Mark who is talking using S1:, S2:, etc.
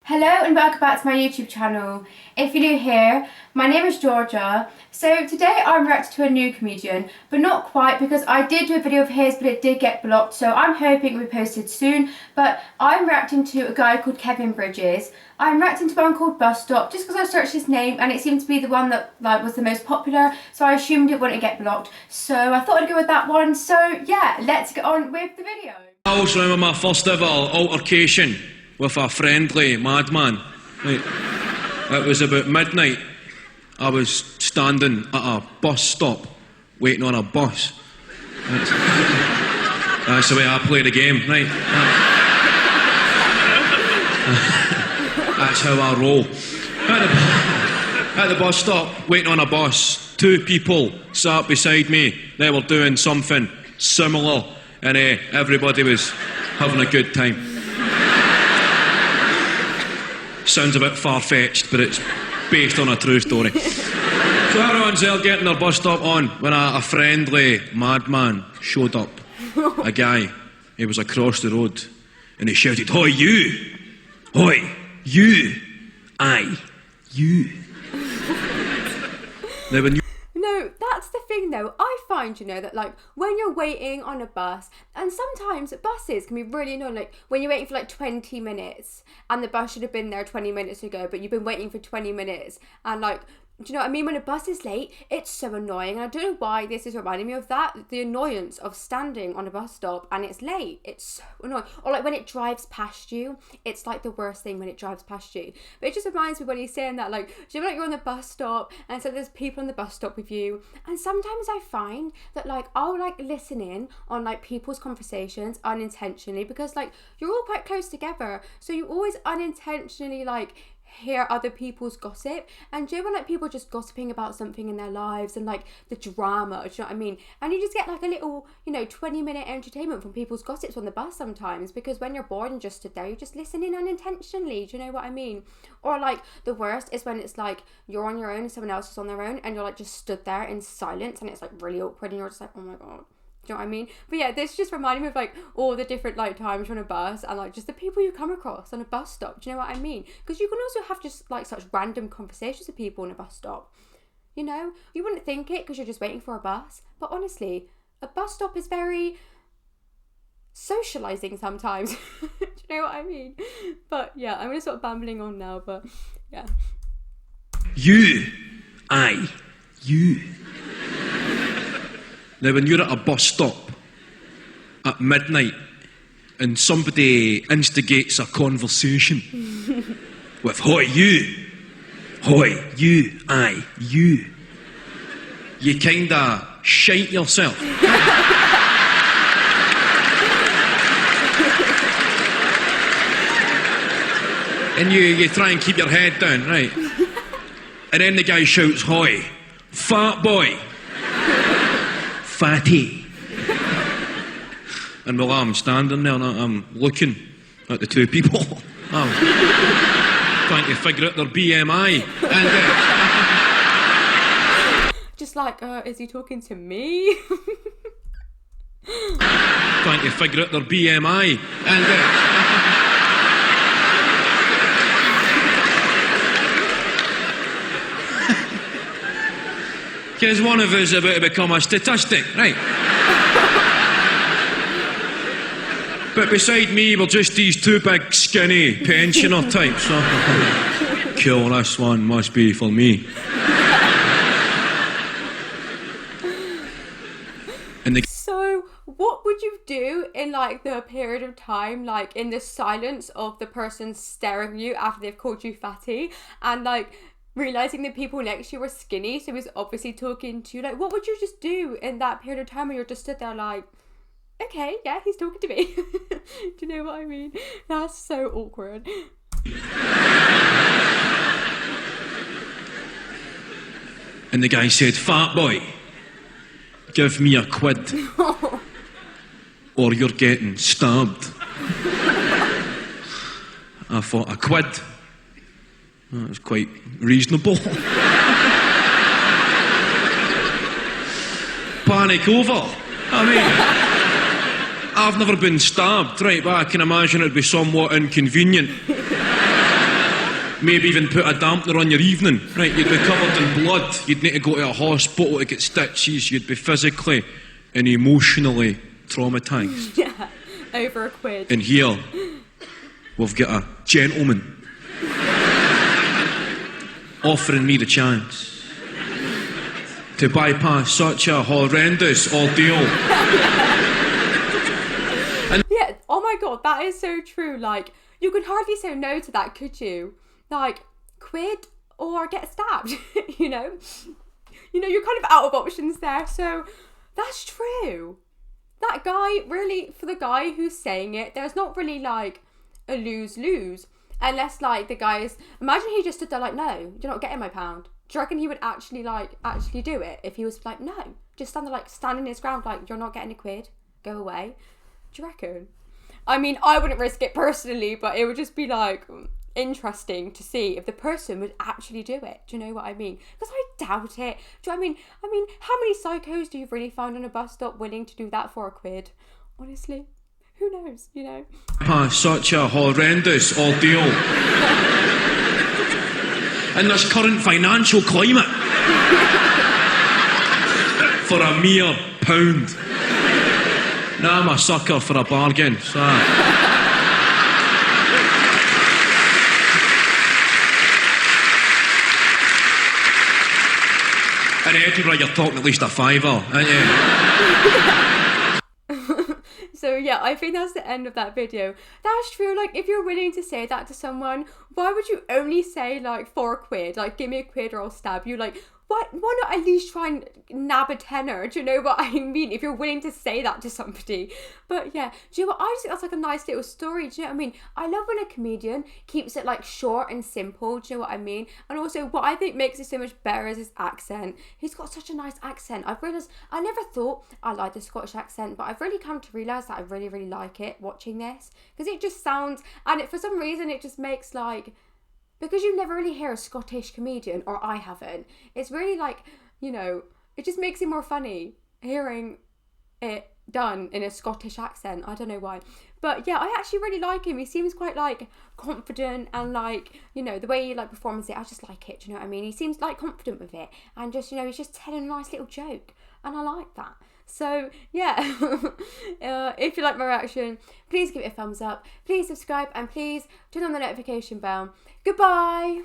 S1: Hello and welcome back to my YouTube channel. If you're new here, my name is Georgia. So today I'm reacting to a new comedian, but not quite because I did do a video of his but it did get blocked, so I'm hoping it will be posted soon. But I'm reacting to a guy called Kevin Bridges. I'm reacting to one called Bus Stop just because I searched his name and it seemed to be the one that was the most popular, so I assumed it wouldn't get blocked. So I thought I'd go with that one. So yeah, let's get on with the video.
S2: I also remember my first ever altercation with a friendly madman. Right. It was about midnight. I was standing at a bus stop waiting on a bus. That's the way I play the game, right? That's how I roll. At the bus stop waiting on a bus, two people sat beside me. They were doing something similar and everybody was having a good time. Sounds a bit far-fetched, but it's based on a true story. So everyone's there getting their bus stop on when a friendly madman showed up. A guy, he was across the road, and he shouted, "Hoi, you! Hoi, you! Aye, you!" Now when you...
S1: No, that's the thing though. I find, that like when you're waiting on a bus, and sometimes buses can be really annoying, like when you're waiting for like 20 minutes and the bus should have been there 20 minutes ago, but you've been waiting for 20 minutes and like, do you know what I mean? When a bus is late, it's so annoying. And I don't know why this is reminding me of that. The annoyance of standing on a bus stop and it's late. It's so annoying. Or like when it drives past you. It's like the worst thing when it drives past you. But it just reminds me when he's saying that, like, do you know, like you're on the bus stop and so there's people on the bus stop with you. And sometimes I find that like I'll like listen in on like people's conversations unintentionally because like you're all quite close together. So you always unintentionally like hear other people's gossip, and do you know when like people are just gossiping about something in their lives and like the drama, do you know what I mean? And you just get like a little 20-minute entertainment from people's gossips on the bus sometimes, because when you're bored and just stood there, you just listen in unintentionally, do you know what I mean? Or like the worst is when it's like you're on your own and someone else is on their own and you're like just stood there in silence and it's like really awkward and you're just like, oh my god. Do you know what I mean? But yeah, this just reminded me of like all the different like times you're on a bus and like just the people you come across on a bus stop. Do you know what I mean? Because you can also have just like such random conversations with people on a bus stop. You wouldn't think it because you're just waiting for a bus. But honestly, a bus stop is very socializing sometimes. Do you know what I mean? But yeah, I'm gonna stop babbling on now. But yeah.
S2: You, aye, you. Now when you're at a bus stop at midnight and somebody instigates a conversation with hoi, you, aye, you kinda shite yourself. And you try and keep your head down, right? And then the guy shouts, "Hoi, fat boy, fatty." And while I'm standing there and I'm looking at the two people, I'm trying to figure out their BMI. And
S1: just like, is he talking to me?
S2: trying to figure out their BMI. And because one of us is about to become a statistic, right? But beside me were just these two big, skinny pensioner types. Cool, this one must be for me.
S1: So, what would you do in like the period of time, like in the silence of the person staring at you after they've called you fatty, and like realizing the people next to you were skinny, so he's obviously talking to you, like what would you just do in that period of time where you're just stood there like, okay, yeah, he's talking to me. Do you know what I mean? That's so awkward.
S2: And the guy said, "Fat boy, give me a quid or you're getting stabbed." I thought, a quid? That was quite reasonable. Panic over. I mean, I've never been stabbed, right, but I can imagine it'd be somewhat inconvenient. maybe even put a dampener on your evening, right? You'd be covered in blood, you'd need to go to a hospital to get stitches, you'd be physically and emotionally traumatised.
S1: Yeah, over a quid.
S2: And here, we've got a gentleman offering me the chance to bypass such a horrendous ordeal.
S1: Yeah, oh my god, that is so true. Like, you could hardly say no to that, could you? Like, quid or get stabbed, you know? You know, you're kind of out of options there, so that's true. That guy, really, for the guy who's saying it, there's not really, like, a lose-lose. Unless, like, the guy is... Imagine he just stood there like, no, you're not getting my pound. Do you reckon he would actually do it? If he was like, no, just stand there, like, standing his ground, like, you're not getting a quid, go away. Do you reckon? I mean, I wouldn't risk it personally, but it would just be, like, interesting to see if the person would actually do it. Do you know what I mean? Because I doubt it. Do you know what I mean? I mean, how many psychos do you really find on a bus stop willing to do that for a quid? Honestly, who knows, you know?
S2: Such a horrendous ordeal in this current financial climate for a mere pound. Now I'm a sucker for a bargain, so... In Edinburgh, you're talking at least a fiver, aren't you?
S1: So yeah, I think that's the end of that video. That's true, like, if you're willing to say that to someone, why would you only say, like, for a quid? Like, give me a quid or I'll stab you. Like, why not at least try and nab a tenner? Do you know what I mean? If you're willing to say that to somebody. But yeah, do you know what? I just think that's like a nice little story. Do you know what I mean? I love when a comedian keeps it like short and simple. Do you know what I mean? And also what I think makes it so much better is his accent. He's got such a nice accent. I've realised, I never thought I liked the Scottish accent, but I've really come to realise that I really, really like it watching this. Because it just sounds, and for some reason it just makes like, because you never really hear a Scottish comedian, or I haven't, it's really like, you know, it just makes it more funny hearing it done in a Scottish accent. I don't know why. But yeah, I actually really like him. He seems quite like confident and like, you know, the way he like performs it, I just like it. Do you know what I mean? He seems like confident with it. And just, you know, he's just telling a nice little joke. And I like that. So yeah, if you like my reaction, please give it a thumbs up, please subscribe, and please turn on the notification bell. Goodbye.